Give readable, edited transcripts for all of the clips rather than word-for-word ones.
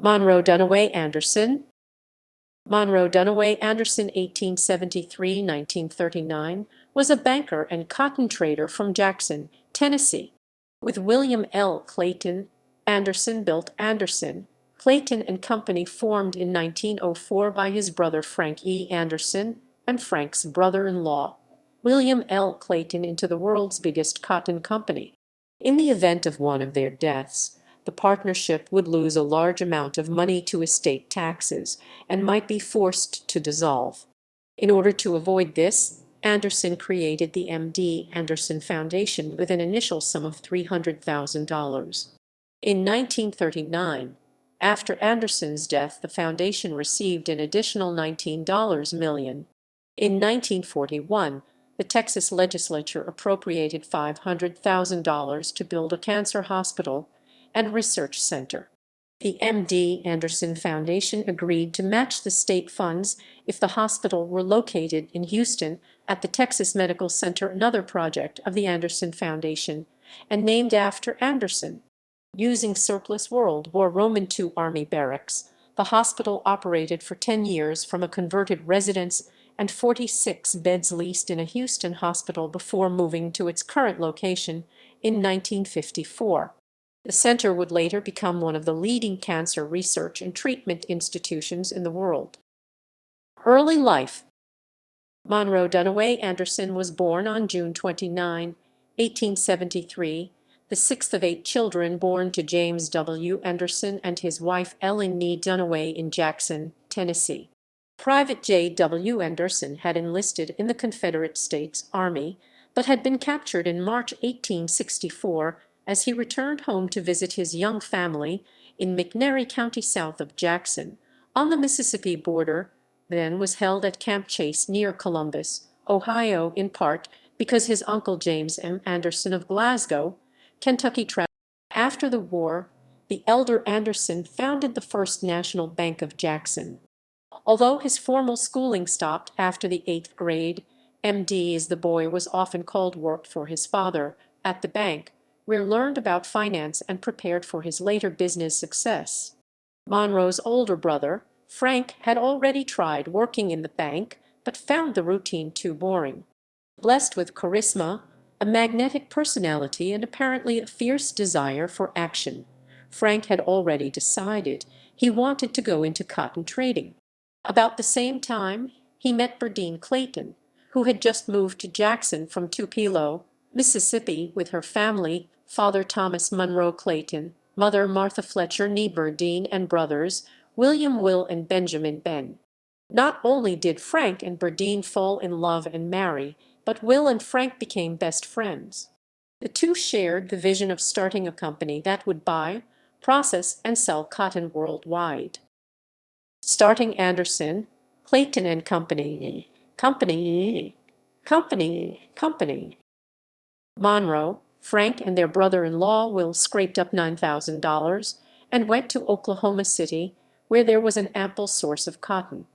Monroe Dunaway Anderson. Monroe Dunaway Anderson, 1873–1939, was a banker and cotton trader from Jackson, Tennessee. With William L. Clayton, Anderson built Anderson, Clayton and Company, formed in 1904 by his brother Frank E. Anderson and Frank's brother-in-law, William L. Clayton, into the world's biggest cotton company. In the event of one of their deaths, the partnership would lose a large amount of money to estate taxes and might be forced to dissolve. In order to avoid this, Anderson created the M.D. Anderson Foundation with an initial sum of $300,000. In 1939, after Anderson's death, the foundation received an additional $19 million. In 1941, the Texas Legislature appropriated $500,000 to build a cancer hospital and research center. The M.D. Anderson Foundation agreed to match the state funds if the hospital were located in Houston at the Texas Medical Center, another project of the Anderson Foundation, and named after Anderson. Using surplus World War II Army barracks, the hospital operated for 10 years from a converted residence and 46 beds leased in a Houston hospital before moving to its current location in 1954. The center would later become one of the leading cancer research and treatment institutions in the world. Early life. Monroe Dunaway Anderson was born on June 29, 1873, the sixth of 8 children born to James W. Anderson and his wife Ellen Nee Dunaway in Jackson, Tennessee. Private J. W. Anderson had enlisted in the Confederate States Army, but had been captured in March 1864 as he returned home to visit his young family in McNairy County south of Jackson, on the Mississippi border, then was held at Camp Chase near Columbus, Ohio, in part because his uncle James M. Anderson of Glasgow, Kentucky, traveled. After the war, the elder Anderson founded the First National Bank of Jackson. Although his formal schooling stopped after the 8th grade, M.D., as the boy was often called, worked for his father at the bank, where learned about finance and prepared for his later business success. Monroe's older brother, Frank, had already tried working in the bank, but found the routine too boring. Blessed with charisma, a magnetic personality, and apparently a fierce desire for action, Frank had already decided he wanted to go into cotton trading. About the same time, he met Berdine Clayton, who had just moved to Jackson from Tupelo, Mississippi, with her family, father Thomas Monroe Clayton, mother Martha Fletcher nee Berdine, and brothers William Will and Benjamin Ben. Not only did Frank and Berdine fall in love and marry, but Will and Frank became best friends. The two shared the vision of starting a company that would buy, process, and sell cotton worldwide. Starting Anderson, Clayton and Company. Monroe, Frank, and their brother-in-law Will scraped up $9,000 and went to Oklahoma City, where there was an ample source of cotton.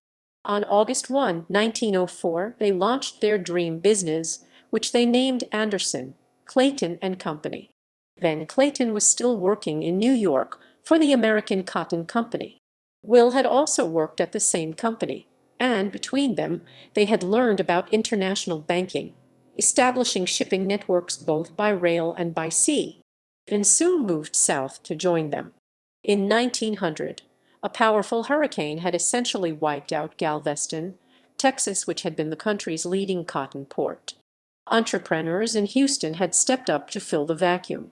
On August 1, 1904, they launched their dream business, which they named Anderson, Clayton and Company. Then Clayton was still working in New York for the American Cotton Company. Will had also worked at the same company, and between them they had learned about international banking, establishing shipping networks both by rail and by sea, and soon moved south to join them. In 1900, a powerful hurricane had essentially wiped out Galveston, Texas, which had been the country's leading cotton port. Entrepreneurs in Houston had stepped up to fill the vacuum.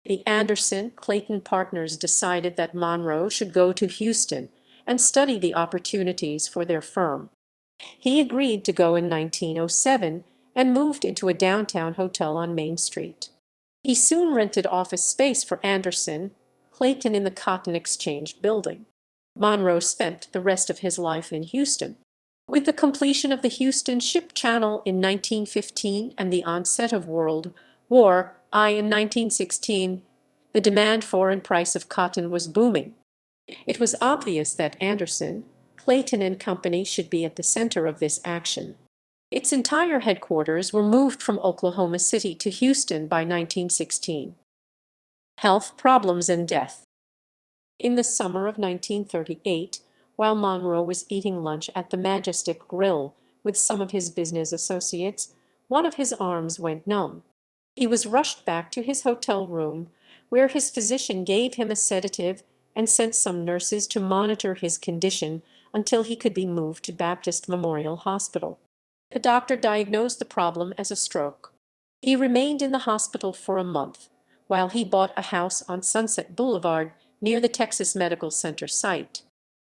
The Anderson-Clayton partners decided that Monroe should go to Houston and study the opportunities for their firm. He agreed to go in 1907 and moved into a downtown hotel on Main Street. He soon rented office space for Anderson, Clayton in the Cotton Exchange building. Monroe spent the rest of his life in Houston. With the completion of the Houston Ship Channel in 1915 and the onset of World War I in 1916, the demand for and price of cotton was booming. It was obvious that Anderson, Clayton and Company should be at the center of this action. Its entire headquarters were moved from Oklahoma City to Houston by 1916. Health problems and death. In the summer of 1938, while Monroe was eating lunch at the Majestic Grill with some of his business associates, one of his arms went numb. He was rushed back to his hotel room, where his physician gave him a sedative and sent some nurses to monitor his condition until he could be moved to Baptist Memorial Hospital. The doctor diagnosed the problem as a stroke. He remained in the hospital for a month, while he bought a house on Sunset Boulevard near the Texas Medical Center site.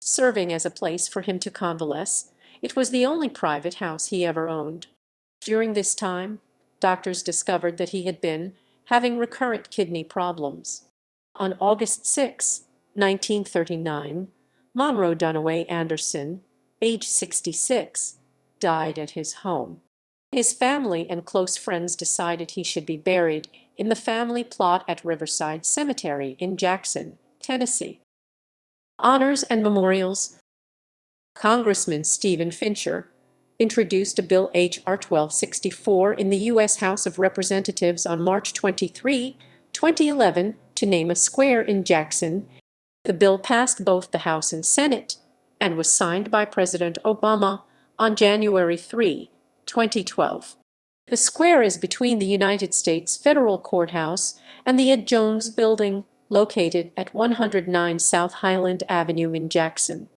Serving as a place for him to convalesce, it was the only private house he ever owned. During this time, doctors discovered that he had been having recurrent kidney problems. On August 6, 1939, Monroe Dunaway Anderson, age 66, died at his home. His family and close friends decided he should be buried in the family plot at Riverside Cemetery in Jackson, Tennessee. Honors and memorials. Congressman Stephen Fincher introduced a Bill H.R. 1264 in the U.S. House of Representatives on March 23, 2011, to name a square in Jackson. The bill passed both the House and Senate and was signed by President Obama on January 3, 2012. The square is between the United States Federal Courthouse and the Ed Jones Building, located at 109 South Highland Avenue in Jackson.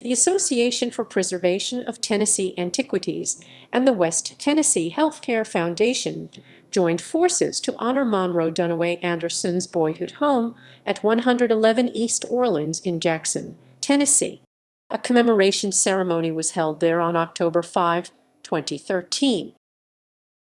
The Association for Preservation of Tennessee Antiquities and the West Tennessee Healthcare Foundation joined forces to honor Monroe Dunaway Anderson's boyhood home at 111 East Orleans in Jackson, Tennessee. A commemoration ceremony was held there on October 5, 2013.